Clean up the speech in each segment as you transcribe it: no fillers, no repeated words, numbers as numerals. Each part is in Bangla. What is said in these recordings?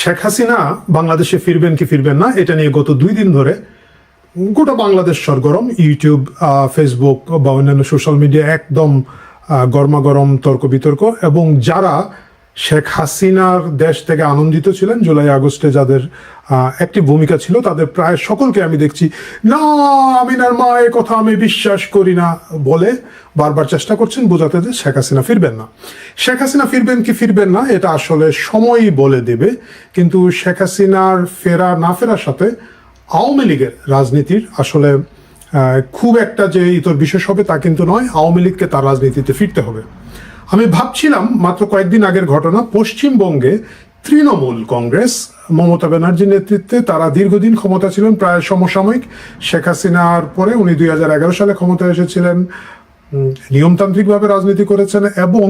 শেখ হাসিনা বাংলাদেশে ফিরবেন কি ফিরবেন না এটা নিয়ে গত 2 দিন ধরে গোটা বাংলাদেশ সরগরম। ইউটিউব, ফেসবুক বা অন্যান্য সোশ্যাল মিডিয়া একদম গরমাগরম তর্ক বিতর্ক। এবং যারা শেখ হাসিনার দেশ থেকে আনন্দিত ছিলেন, জুলাই আগস্টে যাদের একটি ভূমিকা ছিল, তাদের প্রায় সকলকে আমি দেখছি না আমিনার মা এ কথা আমি বিশ্বাস করি না বলে বারবার চেষ্টা করছেন বোঝাতে যে শেখ হাসিনা ফিরবেন না। শেখ হাসিনা ফিরবেন কি ফিরবেন না এটা আসলে সময়ই বলে দেবে। কিন্তু শেখ হাসিনার ফেরা না ফেরার সাথে আওয়ামী লীগের রাজনীতির আসলে খুব একটা যে ইতর বিশেষ হবে তা কিন্তু নয়। আওয়ামী লীগকে তার রাজনীতিতে ফিরতে হবে। আমি ভাবছিলাম মাত্র কয়েকদিন আগের ঘটনা, পশ্চিমবঙ্গে তৃণমূল কংগ্রেস মমতা ব্যানার্জির নেতৃত্বে তারা দীর্ঘদিন ক্ষমতা ছিলেন, প্রায় সমসাময়িক। শেখ হাসিনার পরে উনি 2011 সালে ক্ষমতায় এসেছিলেন, নিয়মতান্ত্রিকভাবে রাজনীতি করেছেন এবং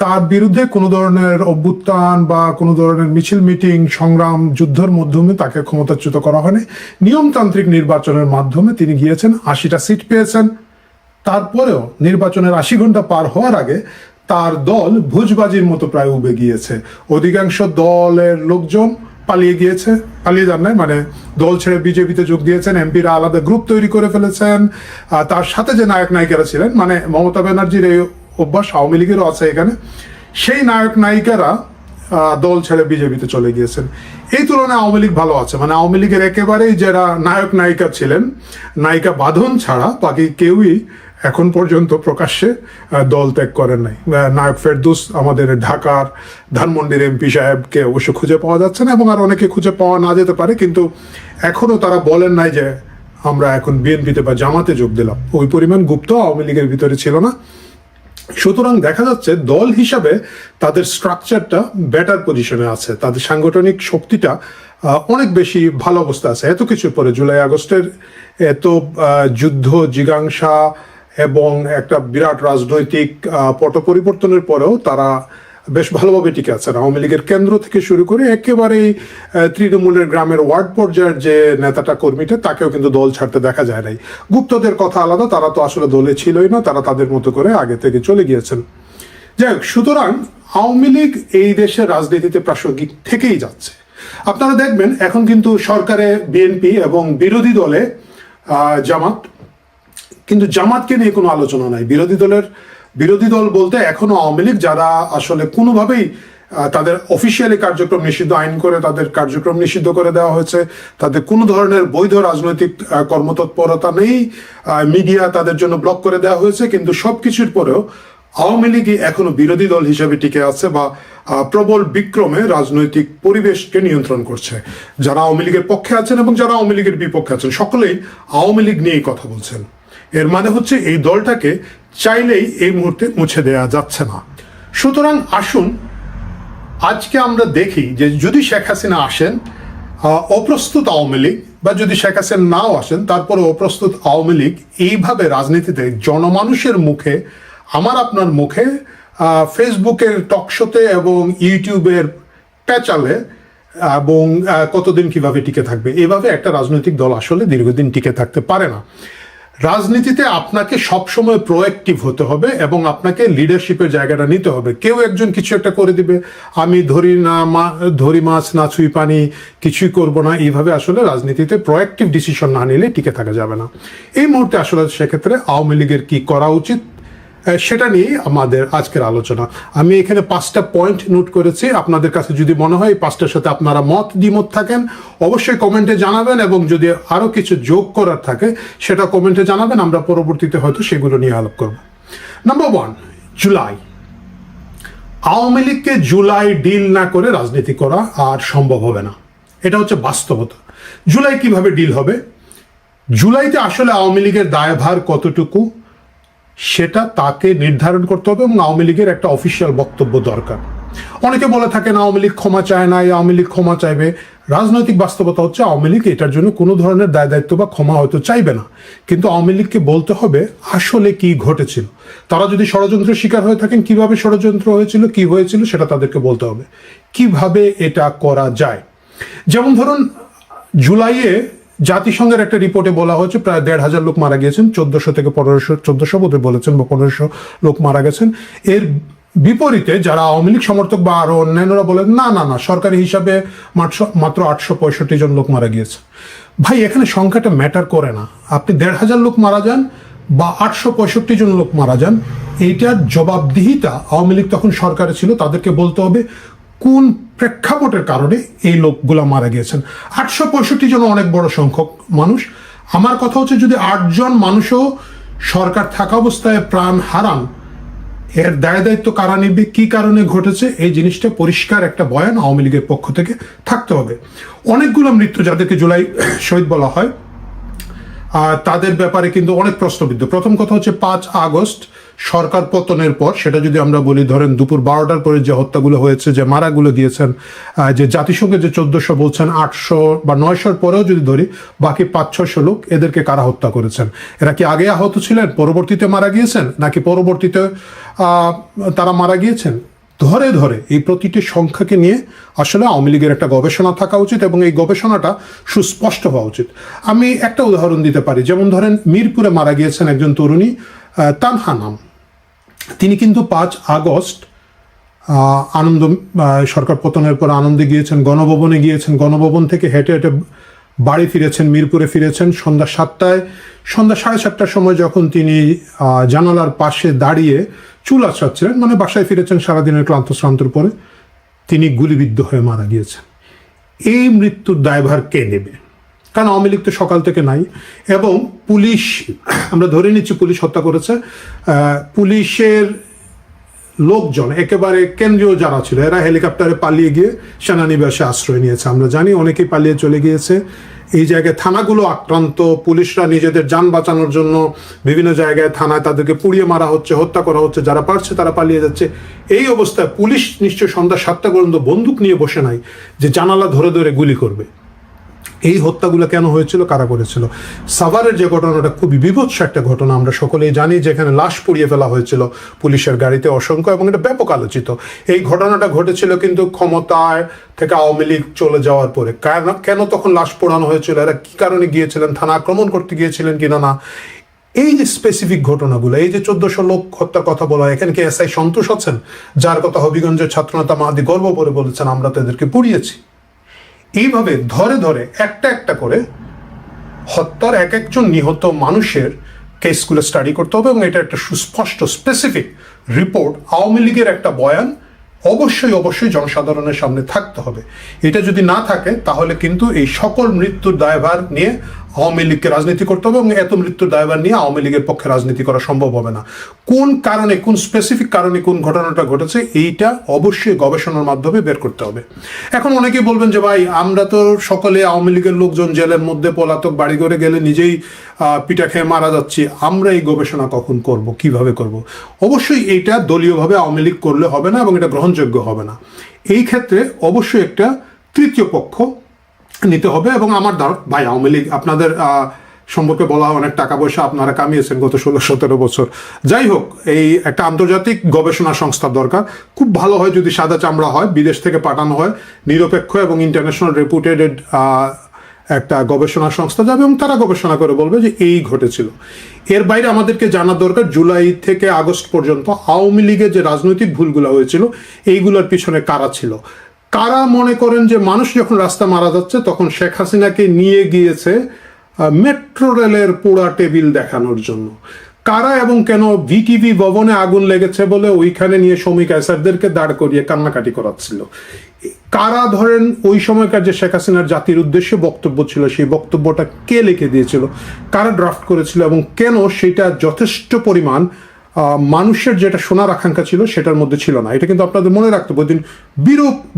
তার বিরুদ্ধে কোনো ধরনের অভ্যুত্থান বা কোনো ধরনের মিছিল মিটিং সংগ্রাম যুদ্ধের মাধ্যমে তাকে ক্ষমতাচ্যুত করা হয়নি। নিয়মতান্ত্রিক নির্বাচনের মাধ্যমে তিনি গিয়েছেন, 80টা সিট পেয়েছেন। তারপরেও নির্বাচনের 80 ঘন্টা পার হওয়ার আগে তার দল ভুজবাজির মতো প্রায় উবে গিয়েছে। অধিকাংশ দলের লোকজন পালিয়ে গিয়েছে, পালিয়ে যান নাই মানে দল ছেড়ে বিজেপিতে যোগ দিয়েছেন। এমপিরা আলাদা গ্রুপ তৈরি করে ফেলেছেন। তার সাথে যে নায়ক নায়িকারা ছিলেন, মানে মমতা ব্যানার্জির এই অভ্যাস আওয়ামী লীগেরও আছে এখানে, সেই নায়ক নায়িকারা দল ছেড়ে বিজেপিতে চলে গিয়েছেন। এই তুলনায় আওয়ামী লীগ ভালো আছে, মানে আওয়ামী লীগের একেবারেই যারা নায়ক নায়িকা ছিলেন, নায়িকা বাঁধন ছাড়া বাকি কেউই এখন পর্যন্ত প্রকাশ্যে দল ত্যাগ করেন নাই। নায়ক ফেরদৌস আমাদের ঢাকার ধানমন্ডির এমপি সাহেবকে অবশ্য খুঁজে পাওয়া যাচ্ছে না এবং আর অনেকে খুঁজে পাওয়া না যেতে পারে, কিন্তু এখনো তারা বলেন নাই যে আমরা এখন বিএনপিতে বা জামাতে যোগ দিলাম। ওই পরিমাণ গুপ্ত আওয়ামী লীগের ভিতরে ছিল না। সুতরাং দেখা যাচ্ছে দল হিসাবে তাদের স্ট্রাকচারটা বেটার পজিশনে আছে, তাদের সাংগঠনিক শক্তিটা অনেক বেশি ভালো অবস্থা আছে। এত কিছুর পরে জুলাই আগস্টের এত যুদ্ধ জিজ্ঞাসা এবং একটা বিরাট রাজনৈতিক পট পরিবর্তনের পরেও তারা বেশ ভালোভাবে টিকে আছেন। আওয়ামী লীগের কেন্দ্র থেকে শুরু করে একেবারেই তৃণমূলের গ্রামের ওয়ার্ড পর্যায়ের যে নেতাটা কর্মীটা তাকেও কিন্তু দল ছাড়তে দেখা যায় নাই। গুপ্তদের কথা আলাদা, তারা তো আসলে দলে ছিলই না, তারা তাদের মতো করে আগে থেকে চলে গিয়েছেন। যাই হোক, সুতরাং আওয়ামী লীগ এই দেশের রাজনীতিতে প্রাসঙ্গিক থেকেই যাচ্ছে। আপনারা দেখবেন এখন কিন্তু সরকারে বিএনপি এবং বিরোধী দলে জামাত, কিন্তু জামাতকে নিয়ে কোনো আলোচনা নাই। বিরোধী দল বলতে এখনো আওয়ামী লীগ, যারা আসলে কোনোভাবেই তাদের অফিসিয়ালি কার্যক্রম নিষিদ্ধ আইন করে তাদের কার্যক্রম নিষিদ্ধ করে দেওয়া হয়েছে, তাদের কোনো ধরনের বৈধ রাজনৈতিক কর্মতৎপরতা নেই, মিডিয়া তাদের জন্য ব্লক করে দেওয়া হয়েছে। কিন্তু সবকিছুর পরেও আওয়ামী লীগই এখনো বিরোধী দল হিসেবে টিকে আছে বা প্রবল বিক্রমে রাজনৈতিক পরিবেশকে নিয়ন্ত্রণ করছে। যারা আওয়ামী লীগের পক্ষে আছেন এবং যারা আওয়ামী লীগের বিপক্ষে আছেন সকলেই আওয়ামী লীগ নিয়েই কথা বলছেন। এর মানে হচ্ছে এই দলটাকে চাইলেই এই মুহূর্তে মুছে দেওয়া যাচ্ছে না। সুতরাং আসুন আজকে আমরা দেখি যে যদি শেখ হাসিনা আসেন, অপ্রস্তুত আওয়ামী লীগ, বা যদি শেখ হাসিনা নাও আসেন তারপরে অপ্রস্তুত আওয়ামী লীগ এইভাবে রাজনীতিতে জনমানুষের মুখে, আমার আপনার মুখে, ফেসবুকের টকশোতে এবং ইউটিউবের প্যাচালে এবং কতদিন কিভাবে টিকে থাকবে। এভাবে একটা রাজনৈতিক দল আসলে দীর্ঘদিন টিকে থাকতে পারে না। রাজনীতিতে আপনাকে সবসময় প্রোঅ্যাক্টিভ হতে হবে এবং আপনাকে লিডারশিপের জায়গাটা নিতে হবে। কেউ একজন কিছু একটা করে দিবে, আমি ধরি মাছ না ছুঁই পানি, কিছুই করব না, এইভাবে আসলে রাজনীতিতে প্রোঅ্যাক্টিভ ডিসিশন না নিলে টিকে থাকা যাবে না। এই মুহূর্তে আসলে সেক্ষেত্রে আওয়ামী লীগের কি করা উচিত সেটা নিয়েই আমাদের আজকের আলোচনা। আমি এখানে 5টা পয়েন্ট নোট করেছি। আপনাদের কাছে যদি মনে হয় এই 5টার সাথে আপনারা দ্বিমত থাকেন অবশ্যই কমেন্টে জানাবেন, এবং যদি আরও কিছু যোগ করার থাকে সেটা কমেন্টে জানাবেন, আমরা পরবর্তীতে হয়তো সেগুলো নিয়ে আলাপ করব। নাম্বার 1, জুলাই। আওয়ামী লীগকে জুলাই ডিল না করে রাজনীতি করা আর সম্ভব হবে না, এটা হচ্ছে বাস্তবতা। জুলাই কিভাবে ডিল হবে? জুলাইতে আসলে আওয়ামী লীগের দায়ভার কতটুকু সেটা তাকে নির্ধারণ করতে হবে এবং আওয়ামী লীগের একটা অফিসিয়াল বক্তব্য দরকার। অনেকে বলে থাকেন আওয়ামী লীগ ক্ষমা চায় না, আওয়ামী লীগ ক্ষমা চাইবে। রাজনৈতিক বাস্তবতা হচ্ছে আওয়ামী লীগ এটার জন্য কোনো ধরনের দায় দায়িত্ব বা ক্ষমা হয়তো চাইবে না, কিন্তু আওয়ামী লীগকে বলতে হবে আসলে কি ঘটেছিল। তারা যদি ষড়যন্ত্রের শিকার হয়ে থাকেন, কিভাবে ষড়যন্ত্র হয়েছিল, কি হয়েছিল সেটা তাদেরকে বলতে হবে। কিভাবে এটা করা যায়, যেমন ধরুন জুলাইয়ে জাতিসংঘের একটা রিপোর্টে বলা হয়েছে প্রায় 1,500 লোক মারা গিয়েছেন, 1400 থেকে 1500, 1400 বোধহয় বলেছেন বা 1500 লোক মারা গেছেন। এর বিপরীতে যারা আওয়ামী লীগ সমর্থক বা আরো অন্যান্যরা বলেন না না না, সরকারি হিসাবে মাত্র 865 জন লোক মারা গিয়েছে। ভাই, এখানে সংখ্যাটা ম্যাটার করে না। আপনি 1,500 লোক মারা যান বা 865 জন লোক মারা যান, এইটার জবাবদিহিতা আওয়ামী লীগ তখন সরকারে ছিল, তাদেরকে বলতে হবে কোন প্রেক্ষাপটের কারণে এই লোকগুলা মারা গিয়েছেন। 865 জন অনেক বড় সংখ্যক মানুষ। আমার কথা হচ্ছে, যদি 8 জন মানুষও সরকার থাকা অবস্থায় প্রাণ হারান, এর দায় দায়িত্ব কারা নিবে, কি কারণে ঘটেছে, এই জিনিসটা পরিষ্কার একটা বয়ান আওয়ামী লীগের পক্ষ থেকে থাকতে হবে। অনেকগুলো মৃত্যু, যাদেরকে জুলাই শহীদ বলা হয়, তাদের ব্যাপারে কিন্তু অনেক প্রশ্নবিদ্ধ। প্রথম কথা হচ্ছে 5 আগস্ট সরকার পতনের পর, সেটা যদি আমরা বলি, ধরেন দুপুর 12টার পরে যে হত্যাগুলো হয়েছে, যে মারাগুলো দিয়েছেন, যে জাতিসংঘে যে 1400 বলছেন, 800 বা 900 পরেও যদি ধরি, বাকি 500-600 লোক, এদেরকে কারা হত্যা করেছেন? এরা কি আগে আহত ছিলেন, পরবর্তীতে মারা গিয়েছেন, নাকি পরবর্তীতে তারা মারা গিয়েছেন? ধরে ধরে এই প্রতিটি সংখ্যাকে নিয়ে আসলে আওয়ামী লীগের একটা গবেষণা থাকা উচিত, এবং এই গবেষণাটা সুস্পষ্ট হওয়া উচিত। আমি একটা উদাহরণ দিতে পারি। যেমন ধরেন, মিরপুরে মারা গিয়েছেন একজন তরুণী, তানহা নাম। তিনি কিন্তু 5 আগস্ট আনন্দ সরকার পতনের পর আনন্দে গিয়েছেন, গণভবনে গিয়েছেন, গণভবন থেকে হেঁটে হেঁটে বাড়ি ফিরেছেন, মিরপুরে ফিরেছেন সন্ধ্যা 7টায়। সন্ধ্যা 7:30টার সময় যখন তিনি জানালার পাশে দাঁড়িয়ে চুল আঁচড়াচ্ছিলেন, মানে বাসায় ফিরেছেন সারাদিনের ক্লান্ত শ্রান্তর পরে, তিনি গুলিবিদ্ধ হয়ে মারা গিয়েছেন। এই মৃত্যুর দায়ভার কে নেবে? কারণ আওয়ামী লীগ তো সকাল থেকে নাই, এবং পুলিশ, আমরা ধরে নিচ্ছি পুলিশ হত্যা করেছে, পুলিশের লোকজন একেবারে কেন্দ্রীয় যারা ছিল, এরা হেলিকপ্টারে পালিয়ে গিয়ে সেনানিবাসে আশ্রয় নিয়েছে। আমরা জানি অনেকেই পালিয়ে চলে গিয়েছে। এই জায়গায় থানাগুলো আক্রান্ত, পুলিশরা নিজেদের যান বাঁচানোর জন্য বিভিন্ন জায়গায় থানায় তাদেরকে পুড়িয়ে মারা হচ্ছে, হত্যা করা হচ্ছে, যারা পারছে তারা পালিয়ে যাচ্ছে। এই অবস্থায় পুলিশ নিশ্চয় সন্ধ্যা 7টা পর্যন্ত বন্দুক নিয়ে বসে নাই যে জানালা ধরে ধরে গুলি করবে। এই হত্যাগুলো কেন হয়েছিল, কারা করেছিল? সাভারের যে ঘটনাটা খুবই বিভৎস একটা ঘটনা, আমরা সকলেই জানি, যেখানে লাশ পুড়িয়ে ফেলা হয়েছিল পুলিশের গাড়িতে অসংখ্য, এবং এটা ব্যাপক আলোচিত। এই ঘটনাটা ঘটেছিল কিন্তু ক্ষমতায় থেকে আওয়ামী লীগ চলে যাওয়ার পরে। কেন তখন লাশ পোড়ানো হয়েছিল, এরা কি কারণে গিয়েছিলেন, থানা আক্রমণ করতে গিয়েছিলেন কিনা না, এই যে স্পেসিফিক ঘটনাগুলো, এই যে 1400 লোক হত্যার কথা বলা হয়, এখানে কি এসআই সন্তোষ আছেন, যার কথা হবিগঞ্জের ছাত্রনেতা মাহাদি গর্ব করে বলেছেন আমরা তো এদেরকে পুড়িয়েছি? এইভাবে ধরে ধরে একটা একটা করে হত্যার এক একজন নিহত মানুষের কেসগুলো স্টাডি করতে হবে, এবং এটা একটা সুস্পষ্ট স্পেসিফিক রিপোর্ট, আওয়ামী লীগের একটা বয়ান অবশ্যই অবশ্যই জনসাধারণের সামনে থাকতে হবে। এটা যদি না থাকে, তাহলে কিন্তু এই সকল মৃত্যুর দায়ভার নিয়ে আওয়ামী লীগকে রাজনীতি করতে হবে, এবং এত মৃত্যুর দায়ভার নিয়ে আওয়ামী লীগের পক্ষে রাজনীতি করা সম্ভব হবে না। কোন কারণে, কোন স্পেসিফিক কারণে কোন ঘটনাটা ঘটেছে, এইটা অবশ্যই গবেষণার মাধ্যমে বের করতে হবে। এখন অনেকেই বলবেন যে ভাই, আমরা তো সকলে আওয়ামী লীগের লোকজন জেলের মধ্যে পলাতক, বাড়ি ঘরে গেলে নিজেই পিটা খেয়ে মারা যাচ্ছি, আমরা এই গবেষণা কখন করব, কিভাবে করব? অবশ্যই এইটা দলীয়ভাবে আওয়ামী লীগ করলে হবে না, এবং এটা গ্রহণযোগ্য হবে না। এই ক্ষেত্রে অবশ্যই একটা তৃতীয় পক্ষ নিতে হবে। এবং আমার ভাই, আওয়ামী লীগ আপনাদের সম্পর্কে বলা হয় অনেক টাকা পয়সা আপনারা কামিয়েছেন গত 16-17 বছর। যাই হোক, এই একটা আন্তর্জাতিক গবেষণা সংস্থা দরকার। খুব ভালো হয় যদি সাদা চামড়া হয়, বিদেশ থেকে পাঠানো হয়, নিরপেক্ষ এবং ইন্টারন্যাশনাল রেপুটেড একটা গবেষণা সংস্থা যাবে, এবং তারা গবেষণা করে বলবে যে এই ঘটেছিল। এর বাইরে আমাদেরকে জানা দরকার, জুলাই থেকে আগস্ট পর্যন্ত আওয়ামী লীগের যে রাজনৈতিক ভুলগুলো হয়েছিল, এইগুলোর পিছনে কারা ছিল। কারা মনে করেন যে মানুষ যখন রাস্তা মারা যাচ্ছে, তখন শেখ হাসিনাকে নিয়ে গিয়েছে মেট্রো রেলের পোড়া টেবিল দেখানোর জন্য? কারা এবং কেন ভিটিভি ভবনে আগুন লেগেছে বলে ওইখানে নিয়ে শ্রমিক আইসারদেরকে দাঁড় করিয়ে কান্নাকাটি করাচ্ছিল? কারা ধরেন ওই সময়কার যে শেখ হাসিনার জাতির উদ্দেশ্যে বক্তব্য ছিল, সেই বক্তব্যটা কে লিখে দিয়েছিল, কারা ড্রাফট করেছিল, এবং কেন সেটা যথেষ্ট পরিমাণ মানুষের যেটা শোনার আকাঙ্ক্ষা ছিল সেটার মধ্যে ছিল না? এটা কিন্তু আপনাদের মনে রাখতে হবে। দিন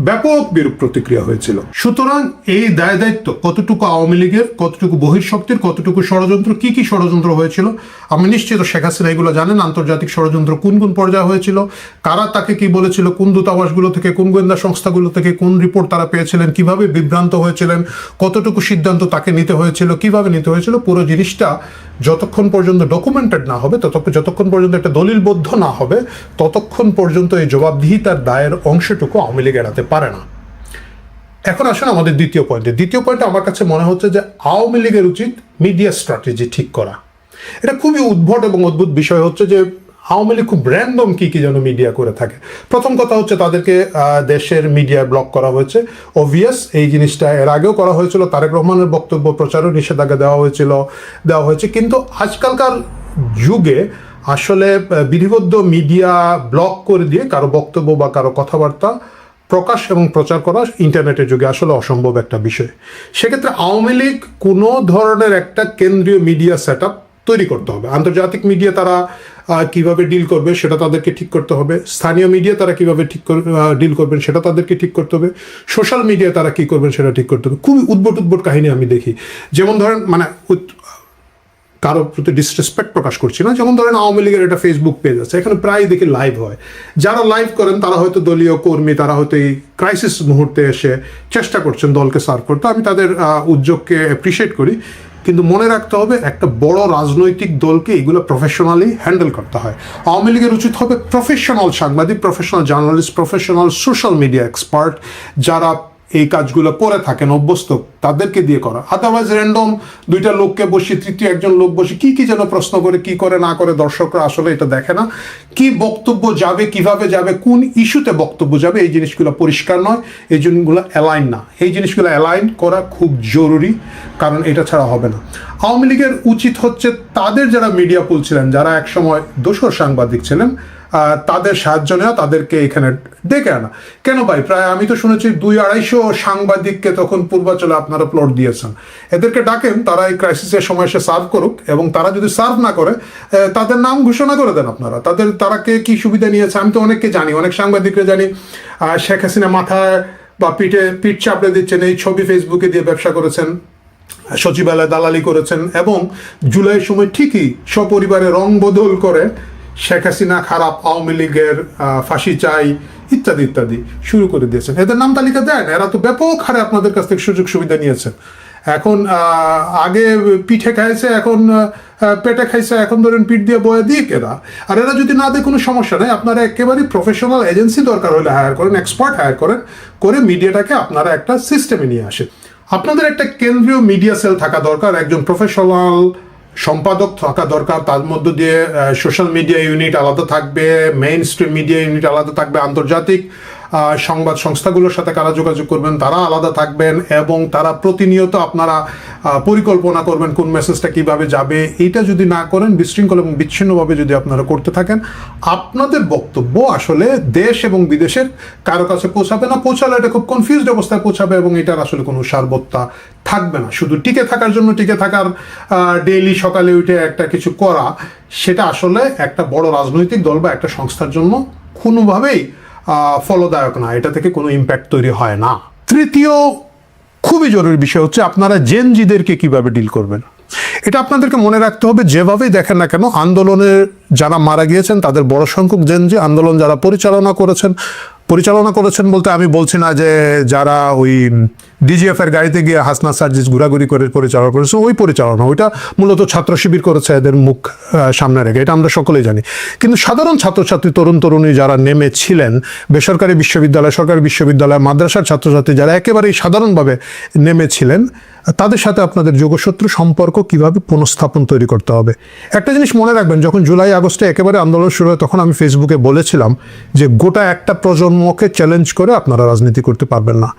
ব্যাপক বিরূপ প্রতিক্রিয়া হয়েছিল। সুতরাং এই দায় দায়িত্ব কতটুকু আওয়ামী লীগের, কতটুকু বহিঃশক্তির, কতটুকু ষড়যন্ত্র, কি কি ষড়যন্ত্র হয়েছিল, আমি নিশ্চিত শেখ হাসিনা এগুলো জানেন। আন্তর্জাতিক ষড়যন্ত্র কোন কোন পর্যায়ে হয়েছিল, কারা তাকে কি বলেছিল, কোন দূতাবাসগুলো থেকে, কোন গোয়েন্দা সংস্থাগুলো থেকে কোন রিপোর্ট তারা পেয়েছিলেন, কিভাবে বিভ্রান্ত হয়েছিলেন, কতটুকু সিদ্ধান্ত তাকে নিতে হয়েছিল, কিভাবে নিতে হয়েছিল, পুরো জিনিসটা যতক্ষণ পর্যন্ত ডকুমেন্টেড না হবে, যতক্ষণ পর্যন্ত একটা দলিলবদ্ধ না হবে, ততক্ষণ পর্যন্ত এই জবাবদিহিতার দায়ের অংশটুকু আওয়ামী লীগ এড়াতে পারে না। এখন আসুন আমাদের দ্বিতীয় পয়েন্টে আমার কাছে মনে হচ্ছে যে আওয়ামী লীগের উচিত মিডিয়া স্ট্র্যাটেজি ঠিক করা। এটা খুবই উদ্ভট এবং অদ্ভুত বিষয় হচ্ছে যে আওয়ামী লীগ খুব র্যান্ডম কি যেন মিডিয়া করে থাকে। প্রথম কথা হচ্ছে তাদেরকে দেশের মিডিয়া ব্লক করা হয়েছে, অবভিয়াস এই জিনিসটা এর আগেও করা হয়েছিল, তারেক রহমানের বক্তব্য প্রচারও নিষেধাজ্ঞা দেওয়া হয়েছে, কিন্তু আজকালকার যুগে আসলে বিধিবদ্ধ মিডিয়া ব্লক করে দিয়ে কারো বক্তব্য বা কারো কথাবার্তা প্রকাশ এবং প্রচার করা ইন্টারনেটের যুগে আসলে অসম্ভব একটা বিষয়। সেক্ষেত্রে আওয়ামী লীগ কোনো ধরনের একটা কেন্দ্রীয় মিডিয়া সেট আপ তৈরি করতে হবে। আন্তর্জাতিক মিডিয়া তারা কিভাবে ডিল করবে সেটা তাদেরকে ঠিক করতে হবে, স্থানীয় মিডিয়া তারা কিভাবে ডিল করবেন সেটা তাদেরকে ঠিক করতে হবে, সোশ্যাল মিডিয়া তারা কি করবেন সেটা ঠিক করতে হবে। খুবই উদ্ভট কাহিনী আমি দেখি, যেমন ধরেন মানে কারো প্রতি ডিসরেসপেক্ট প্রকাশ করছি না, যেমন ধরেন আওয়ামী লীগের একটা ফেসবুক পেজ আছে, এখানে প্রায় দেখি লাইভ হয়। যারা লাইভ করেন তারা হয়তো দলীয় কর্মী, তারা হয়তো এই ক্রাইসিস মুহূর্তে এসে চেষ্টা করছেন দলকে সার্ভ করতে, আমি তাদের উদ্যোগকে অ্যাপ্রিসিয়েট করি। কিন্তু মনে রাখতে হবে একটা বড় রাজনৈতিক দলকে এগুলো প্রফেশনালি হ্যান্ডেল করতে হয়। আওয়ামী লীগের উচিত হবে প্রফেশনাল সাংবাদিক, professional journalist, professional social media expert যারা এই কাজগুলো করে থাকেন অভ্যস্ত, তাদেরকে দিয়ে করা। আদারওয়াইজ র্যান্ডম দুইটা লোককে বসে, তৃতীয় একজন লোক বসে কি যেন প্রশ্ন করে, কি করে না করে, দর্শকরা আসলে এটা দেখে না। কি বক্তব্য যাবে, কিভাবে যাবে, কোন ইস্যুতে বক্তব্য যাবে, এই জিনিসগুলো পরিষ্কার নয়, এই জিনিসগুলো অ্যালাইন না। এই জিনিসগুলো অ্যালাইন করা খুব জরুরি, কারণ এটা ছাড়া হবে না। আওয়ামী লীগের উচিত হচ্ছে তাদের যারা মিডিয়া পুল ছিলেন, যারা একসময় দোসর সাংবাদিক ছিলেন, তাদের সাহায্য নেওয়া, তাদেরকে এখানে ডেকে আনা। কেন ভাই, প্রায় আমি তো শুনেছি 200-250 সাংবাদিককে তখন পূর্বাচলে আপনারা প্লট দিয়েছেন। এদেরকে ডাকেন, তারা এই ক্রাইসিসের সময় এসে সার্ভ করুক, এবং তারা যদি সার্ভ না করে তাদের নাম ঘোষণা করে দেন আপনারা। তারা কি সুবিধা নিয়েছে আমি তো অনেককে জানি, অনেক সাংবাদিকরা জানি শেখ হাসিনা মাথায় বা পিঠ চাপড়ে দিচ্ছেন, এই ছবি ফেসবুকে দিয়ে ব্যবসা করেছেন, সচিবালয়ে দালালি করেছেন, এবং জুলাইয়ের সময় ঠিকই সপরিবারে রং বদল করে শেখ হাসিনা খারাপ, আওয়ামী লীগের ফাঁসি চাই ইত্যাদি ইত্যাদি শুরু করে দিয়েছেন। এদের নাম তালিকা দেন, এরা তো ব্যাপক হারে আপনাদের কাছ থেকে সুযোগ সুবিধা নিয়েছেন। এখন আগে পিঠে খাইছে, এখন পেটে খাইছে, এখন ধরেন পিঠ দিয়ে বয়ে দিয়ে এরা। আর এরা যদি না দেয় কোনো সমস্যা নেই, আপনারা একেবারেই প্রফেশনাল এজেন্সি দরকার হলে হায়ার করেন, এক্সপার্ট হায়ার করেন, করে মিডিয়াটাকে আপনারা একটা সিস্টেমে নিয়ে আসেন। আপনাদের একটা কেন্দ্রীয় মিডিয়া সেল থাকা দরকার, একজন প্রফেশনাল সম্পাদক থাকা দরকার, তার মধ্য দিয়ে সোশ্যাল মিডিয়া ইউনিট আলাদা থাকবে, মেইন স্ট্রিম মিডিয়া ইউনিট আলাদা থাকবে, আন্তর্জাতিক সংবাদ সংস্থাগুলোর সাথে কারা যোগাযোগ করবেন তারা আলাদা থাকবেন, এবং তারা প্রতিনিয়ত আপনারা পরিকল্পনা করবেন কোন মেসেজটা কিভাবে যাবে। এইটা যদি না করেন, বিশৃঙ্খল এবং বিচ্ছিন্নভাবে যদি আপনারা করতে থাকেন, আপনাদের বক্তব্য আসলে দেশ এবং বিদেশের কারো কাছে পৌঁছাবে না। পৌঁছালে এটা খুব কনফিউজড অবস্থায় পৌঁছাবে, এবং এটার আসলে কোনো সারবত্তা থাকবে না। শুধু টিকে থাকার জন্য টিকে থাকার, ডেইলি সকালে উঠে একটা কিছু করা, সেটা আসলে একটা বড় রাজনৈতিক দল বা একটা সংস্থার জন্য কোনোভাবেই ফলদায়ক না, এটা থেকে কোনো ইম্প্যাক্ট তৈরি হয় না। তৃতীয় খুবই জরুরি বিষয় হচ্ছে আপনারা জেনজিদেরকে কিভাবে ডিল করবেন। এটা আপনাদেরকে মনে রাখতে হবে, যেভাবেই দেখেন না কেন, আন্দোলনে যারা মারা গিয়েছেন তাদের বড় সংখ্যক জেনজি, আন্দোলন যারা পরিচালনা করেছেন বলতে আমি বলছি না যে যারা ওই ডিজিএফ এর গাড়িতে গিয়ে হাসনা সার্জিস ঘোরাঘুরি করে পরিচালনা করেছে, ওই পরিচালনা, ওইটা মূলত ছাত্র শিবির করেছে এদের মুখ সামনে রেখে, এটা আমরা সকলেই জানি। কিন্তু সাধারণ ছাত্রছাত্রী, তরুণী যারা নেমেছিলেন, বেসরকারি বিশ্ববিদ্যালয়, সরকারি বিশ্ববিদ্যালয়, মাদ্রাসার ছাত্রছাত্রী যারা একেবারেই সাধারণভাবে নেমেছিলেন, তাদের সাথে আপনাদের যোগসূত্র সম্পর্ক কিভাবে পুনঃস্থাপন তৈরি করতে হবে। একটা জিনিস মনে রাখবেন, যখন জুলাই আগস্টে একেবারে আন্দোলন শুরু হয়, তখন আমি ফেসবুকে বলেছিলাম যে গোটা একটা প্রজন্মকে চ্যালেঞ্জ করে আপনারা রাজনীতি করতে পারবেন না।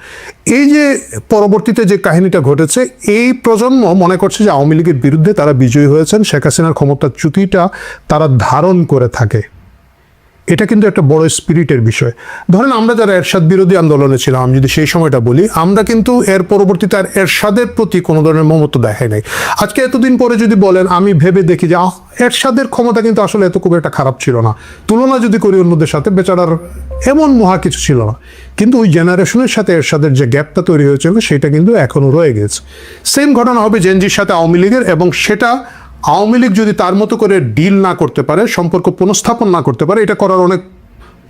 এই যে পরবর্তীতে যে কাহিনীটা ঘটেছে, এই প্রজন্ম মনে করছে যে আওয়ামী লীগের বিরুদ্ধে তারা বিজয়ী হয়েছেন, শেখ হাসিনার ক্ষমতাচ্যুতিটা তারা ধারণ করে থাকে। এটা কিন্তু একটা বড় স্পিরিটের বিষয়। ধরেন আমরা যারা এরশাদ বিরোধী আন্দোলনে ছিলাম, আমি যদি সেই সময়টা বলি, আমরা কিন্তু এর পরবর্তীতে আর এরশাদের প্রতি কোনো ধরনের মমত্ব দেখাই নাই। আজকে এতদিন পরে যদি বলেন, আমি ভেবে দেখি যে এরশাদের ক্ষমতা কিন্তু আসলে এত খুব একটা খারাপ ছিল না, তুলনা যদি করি অন্যদের সাথে, বেচারার এমন মহা কিছু ছিল না। কিন্তু ওই জেনারেশনের সাথে এরশাদের যে গ্যাপটা তৈরি হয়েছিল, সেটা কিন্তু এখনও রয়ে গেছে। সেম ঘটনা হবে জেনজির সাথে আওয়ামী লীগের, এবং সেটা আওয়ামী লীগ যদি তার মতো করে ডিল না করতে পারে, সম্পর্ক পুনঃস্থাপন না করতে পারে, এটা করার অনেক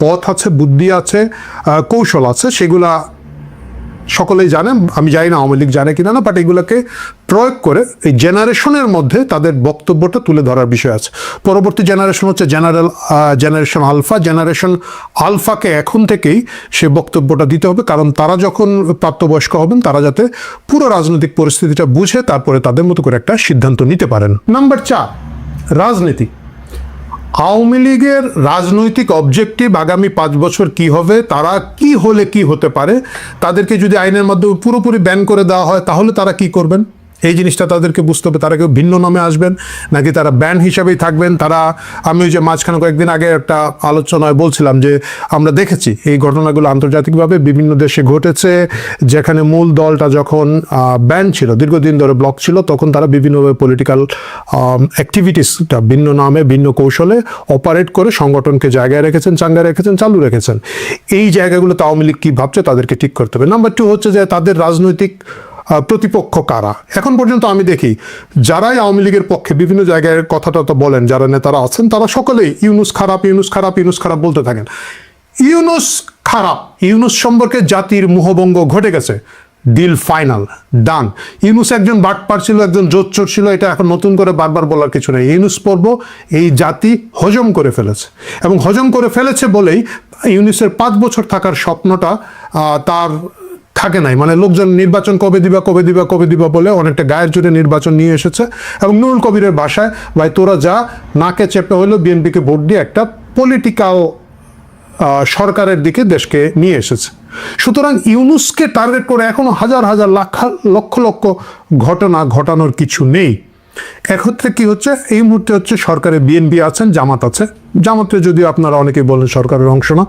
পথ আছে, বুদ্ধি আছে, কৌশল আছে, সেগুলা সকলেই জানে। আমি জানি না আওয়ামী লীগ জানে কিনা না, বাট এগুলোকে প্রয়োগ করে এই জেনারেশনের মধ্যে তাদের বক্তব্যটা তুলে ধরার বিষয় আছে। পরবর্তী জেনারেশন হচ্ছে জেনারেশন আলফা। জেনারেশন আলফাকে এখন থেকেই সে বক্তব্যটা দিতে হবে, কারণ তারা যখন প্রাপ্তবয়স্ক হবেন, তারা যাতে পুরো রাজনৈতিক পরিস্থিতিটা বুঝে তারপরে তাদের মতো করে একটা সিদ্ধান্ত নিতে পারেন। নাম্বার 4, রাজনীতি। আওয়ামী লীগের রাজনৈতিক অবজেক্টিভ আগামী 5 বছর কি হবে, তারা কি হলে কি হতে পারে, তাদেরকে যদি আইনের মাধ্যমে পুরোপুরি ব্যান করে দেওয়া হয় তাহলে তারা কি করবেন, এই জিনিসটা তাদেরকে বুঝতে হবে। তারা কেউ ভিন্ন নামে আসবেন নাকি তারা ব্যান হিসাবেই থাকবেন। তারা, আমি ওই যে মাঝখানে কয়েকদিন আগে একটা আলোচনায় বলছিলাম যে আমরা দেখেছি এই ঘটনাগুলো আন্তর্জাতিকভাবে বিভিন্ন দেশে ঘটেছে, যেখানে মূল দলটা যখন ব্যান ছিল, দীর্ঘদিন ধরে ব্লক ছিল, তখন তারা বিভিন্নভাবে পলিটিক্যাল অ্যাক্টিভিটিসটা ভিন্ন নামে ভিন্ন কৌশলে অপারেট করে সংগঠনকে জায়গায় রেখেছেন, চাঙ্গায় রেখেছেন, চালু রেখেছেন। এই জায়গাগুলোতে আওয়ামী লীগ কী ভাবছে তাদেরকে ঠিক করতে হবে। নাম্বার 2 হচ্ছে যে তাদের রাজনৈতিক প্রতিপক্ষ কারা। এখন পর্যন্ত আমি দেখি যারাই আওয়ামী লীগের পক্ষে বিভিন্ন জায়গায় কথাটা তো বলেন, যারা নেতারা আছেন তারা সকলেই ইউনূস খারাপ, ইউনূস খারাপ, ইউনূস খারাপ বলতে থাকেন। ইউনূস খারাপ, ইউনূস সম্পর্কে জাতির মোহভঙ্গ ঘটে গেছে, ডিল ফাইনাল, ডান। ইউনূস একজন বাটপার ছিল, একজন জোচ্চোর ছিল, এটা এখন নতুন করে বারবার বলার কিছু নেই। ইউনূস পর্ব এই জাতি হজম করে ফেলেছে, এবং হজম করে ফেলেছে বলেই ইউনূসের 5 বছর থাকার স্বপ্নটা তার থাকে নাই। মানে লোকজন নির্বাচন কবে দিবা বলে অনেকটা গায়ের জোরে নির্বাচন নিয়ে এসেছে, এবং নুরুল কবিরের বাসায় ভাই তোরা যা, নাকে চেপে হলেও বিএনপিকে ভোট দিয়ে একটা পলিটিক্যাল সরকারের দিকে দেশকে নিয়ে এসেছে। সুতরাং ইউনূসকে টার্গেট করে এখনো হাজার হাজার লক্ষ লক্ষ ঘটনা ঘটানোর কিছু নেই। একত্রে কি হচ্ছে, এই মুহূর্তে হচ্ছে সরকারে বিএনপি আছেন, জামাত আছে। জামাতে যদিও আপনারা অনেকেই বলেন সরকারের অংশ না,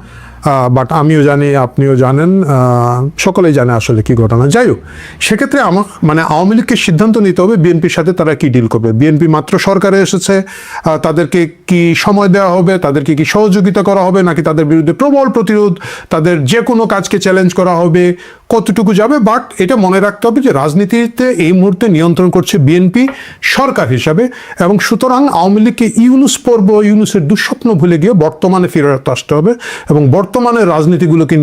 বাট আমিও জানি, আপনিও জানেন, সকলেই জানে আসলে কি ঘটনা। যাই হোক, সেক্ষেত্রে মানে আওয়ামী লীগকে সিদ্ধান্ত নিতে হবে বিএনপির সাথে তারা কি ডিল করবে। বিএনপি মাত্র সরকারে এসেছে, তাদেরকে কি সময় দেওয়া হবে, তাদেরকে কি সহযোগিতা করা হবে, নাকি তাদের বিরুদ্ধে প্রবল প্রতিরোধ, তাদের যে কোনো কাজকে চ্যালেঞ্জ করা হবে, কতটুকু যাবে। বাট এটা মনে রাখতে হবে যে রাজনীতিতে এই মুহূর্তে নিয়ন্ত্রণ করছে বিএনপি সরকার হিসাবে, এবং সুতরাং আওয়ামী লীগকে ইউনূস পর্ব, ইউনূসের দুঃস্বপ্ন ভুলে গিয়ে বর্তমানে ফিরে আসতে হবে, এবং বর্তমানের রাজনীতিগুলোকে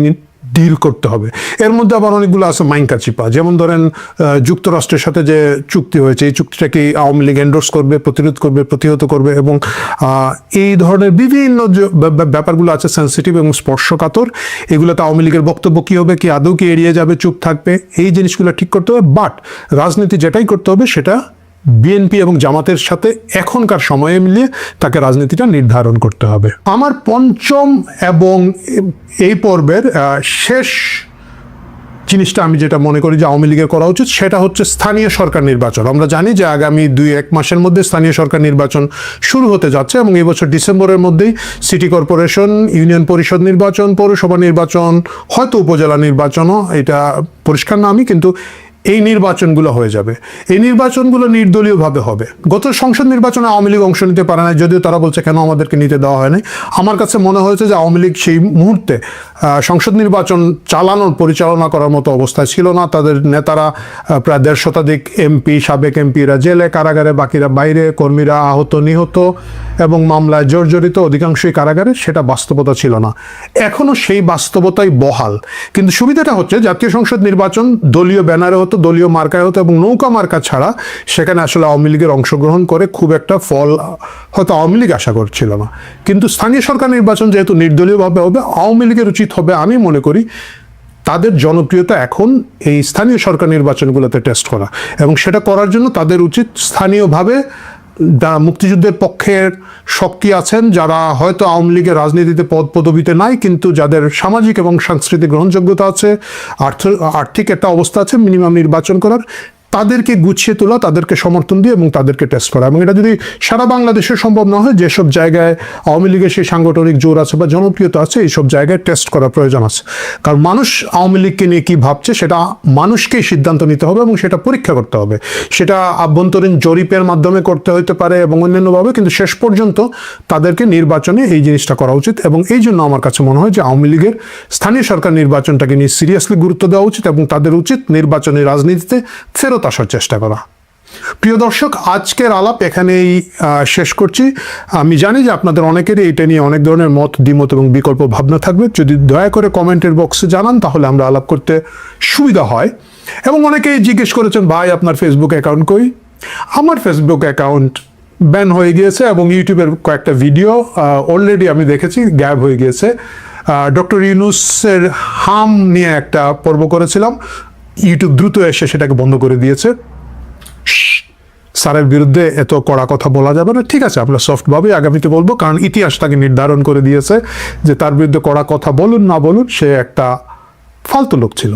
ডিল করতে হবে। এর মধ্যে আবার অনেকগুলো আছে মাইনকা চিপা, যেমন ধরেন যুক্তরাষ্ট্রের সাথে যে চুক্তি হয়েছে, এই চুক্তিটাকে আওয়ামী লীগ এন্ডোর্স করবে, প্রতিরোধ করবে, প্রতিহত করবে, এবং এই ধরনের বিভিন্ন যে ব্যাপারগুলো আছে সেন্সিটিভ এবং স্পর্শকাতর, এগুলোতে আওয়ামী লীগের বক্তব্য কী হবে, কি আদৌ কি এড়িয়ে যাবে, চুপ থাকবে, এই জিনিসগুলো ঠিক করতে হবে। বাট রাজনীতি যেটাই করতে হবে সেটা বিএনপি এবং জামাতের সাথে এখনকার সময়ে মিলিয়ে তাকে রাজনীতিটা নির্ধারণ করতে হবে। আমার পঞ্চম এবং এই পর্বের শেষ জিনিসটা আমি যেটা মনে করি যে আওয়ামী লীগের করা উচিত, সেটা হচ্ছে স্থানীয় সরকার নির্বাচন। আমরা জানি যে আগামী 2-1 মাসের মধ্যে স্থানীয় সরকার নির্বাচন শুরু হতে যাচ্ছে, এবং এই বছর ডিসেম্বরের মধ্যেই সিটি কর্পোরেশন, ইউনিয়ন পরিষদ নির্বাচন, পৌরসভা নির্বাচন, হয়তো উপজেলা নির্বাচনও, এটা পরিষ্কার না আমি, কিন্তু এই নির্বাচনগুলো হয়ে যাবে। এই নির্বাচনগুলো নির্দলীয়ভাবে হবে। গত সংসদ নির্বাচনে আওয়ামী লীগ অংশ নিতে পারে না, যদিও তারা বলছে কেন আমাদেরকে নিতে দেওয়া হয় নাই। আমার কাছে মনে হয়েছে যে আওয়ামী লীগ সেই মুহূর্তে সংসদ নির্বাচন পরিচালনা করার মতো অবস্থায় ছিল না। তাদের নেতারা প্রায় 1.5 শতাধিক এমপি, সাবেক এমপিরা জেলে, কারাগারে, বাকিরা বাইরে, কর্মীরা আহত নিহত এবং মামলায় জর্জরিত, অধিকাংশই কারাগারে। সেটা বাস্তবতা ছিল না, এখনও সেই বাস্তবতাই বহাল। কিন্তু সুবিধাটা হচ্ছে জাতীয় সংসদ নির্বাচন দলীয় ব্যানারে হতো, দলীয় মার্কায় হতো, এবং নৌকা মার্কা ছাড়া সেখানে আসলে আওয়ামী লীগের অংশগ্রহণ করে খুব একটা ফল হয়তো আওয়ামী লীগ আশা করছিল না। কিন্তু স্থানীয় সরকার নির্বাচন যেহেতু নির্দলীয়ভাবে হবে, আওয়ামী লীগের উচিত হবে, আমি মনে করি, তাদের জনপ্রিয়তা এখন এই স্থানীয় সরকার নির্বাচনগুলোতে টেস্ট করা, এবং সেটা করার জন্য তাদের উচিত স্থানীয়ভাবে যারা মুক্তিযুদ্ধের পক্ষের শক্তি আছেন, যারা হয়তো আওয়ামী লীগের রাজনীতিতে পদবিতে নাই, কিন্তু যাদের সামাজিক এবং সাংস্কৃতিক গ্রহণযোগ্যতা আছে, আর্থিক একটা অবস্থা আছে, মিনিমাম নির্বাচন করার, তাদেরকে গুছিয়ে তোলা, তাদেরকে সমর্থন দিয়ে এবং তাদেরকে টেস্ট করা। এবং এটা যদি সারা বাংলাদেশে সম্ভব না হয়, যেসব জায়গায় আওয়ামী লীগের সেই সাংগঠনিক জোর আছে বা জনপ্রিয়তা আছে, এইসব জায়গায় টেস্ট করার প্রয়োজন আছে। কারণ মানুষ আওয়ামী লীগকে নিয়ে কী ভাবছে সেটা মানুষকেই সিদ্ধান্ত নিতে হবে, এবং সেটা পরীক্ষা করতে হবে। সেটা আভ্যন্তরীণ জরিপের মাধ্যমে করতে হতে পারে এবং অন্যান্যভাবে, কিন্তু শেষ পর্যন্ত তাদেরকে নির্বাচনে এই জিনিসটা করা উচিত। এবং এই জন্য আমার কাছে মনে হয় যে আওয়ামী লীগের স্থানীয় সরকার নির্বাচনটাকে নিয়ে সিরিয়াসলি গুরুত্ব দেওয়া উচিত, এবং তাদের উচিত নির্বাচনী রাজনীতিতে ফেরত আসার চেষ্টা করা। প্রিয় দর্শক, আজকের আলাপ এখানেই শেষ করছি। আমি জানি যে আপনাদের অনেকেরই এটা নিয়ে অনেক ধরনের মত, দ্বিমত এবং বিকল্প ভাবনা থাকবে। যদি দয়া করে কমেন্টের বক্সে জানান তাহলে আমরা আলাপ করতে সুবিধা হয়। এবং অনেকেই জিজ্ঞেস করেছেন, ভাই আপনার ফেসবুক অ্যাকাউন্ট কই? আমার ফেসবুক অ্যাকাউন্ট ব্যান হয়ে গিয়েছে, এবং ইউটিউবের কয়েকটা ভিডিও অলরেডি আমি দেখেছি গ্যাব হয়ে গিয়েছে। ডক্টর ইউনূসের হাম নিয়ে একটা পর্ব করেছিলাম, ইউটিউব দ্রুত এসে সেটাকে বন্ধ করে দিয়েছে। স্যারের বিরুদ্ধে এত কড়া কথা বলা যাবে না, ঠিক আছে আমরা সফটভাবে আগামীতে বলবো, কারণ ইতিহাস তাকে নির্ধারণ করে দিয়েছে যে তার বিরুদ্ধে কড়া কথা বলুন না বলুন সে একটা ফালতু লোক ছিল।